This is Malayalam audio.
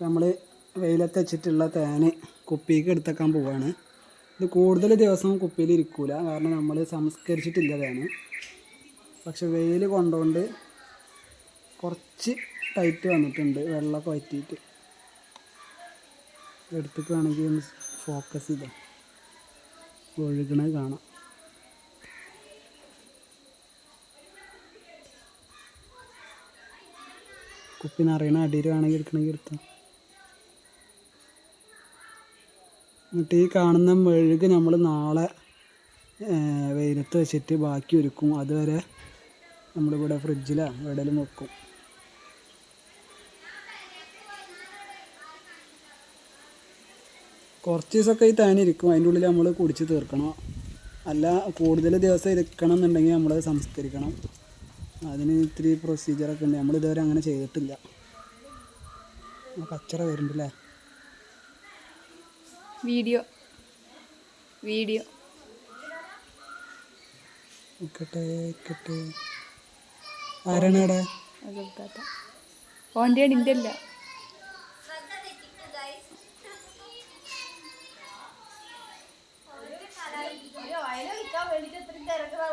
നമ്മൾ വെയിലത്ത് വെച്ചിട്ടുള്ള തേൻ കുപ്പിക്ക് എടുത്തേക്കാൻ പോവുകയാണ്. ഇത് കൂടുതൽ ദിവസവും കുപ്പിയിൽ ഇരിക്കില്ല, കാരണം നമ്മൾ സംസ്കരിച്ചിട്ടില്ല തേൻ. പക്ഷെ വെയിൽ കൊണ്ടുകൊണ്ട് കുറച്ച് ടൈറ്റ് വന്നിട്ടുണ്ട്, വെള്ളമൊക്കെ വറ്റിയിട്ട്. എടുത്തേക്ക് വേണമെങ്കിൽ ഒന്ന് ഫോക്കസ് ചെയ്താൽ ഒഴുകണത് കാണാം. കുപ്പി നിറയണ അടിയിൽ വേണമെങ്കിൽ എടുക്കണമെങ്കിൽ എടുത്താൽ. എന്നിട്ട് ഈ കാണുന്ന മെഴുക് നമ്മൾ നാളെ വെയിലത്ത് വെച്ചിട്ട് ബാക്കി ഒരുക്കും. അതുവരെ നമ്മളിവിടെ ഫ്രിഡ്ജിലോ എവിടെയെങ്കിലും വെക്കും. കുറച്ച് ദിവസമൊക്കെ ഈ തേൻ ഇരിക്കും, അതിൻ്റെ ഉള്ളിൽ നമ്മൾ കുടിച്ച് തീർക്കണം. അല്ല കൂടുതൽ ദിവസം ഇരിക്കണം എന്നുണ്ടെങ്കിൽ നമ്മൾ സംസ്കരിക്കണം. അതിന് ഇത്തിരി പ്രൊസീജിയറൊക്കെ ഉണ്ട്, നമ്മളിതുവരെ അങ്ങനെ ചെയ്തിട്ടില്ല. കച്ചറ വരുന്നുണ്ടല്ലേ. വീഡിയോ ആരാണ് അവിടെ? ഓൻ്റെ ഇൻ്റെ അല്ല. വേണ്ടിട്ട് എത്ര തിരക്കുള്ള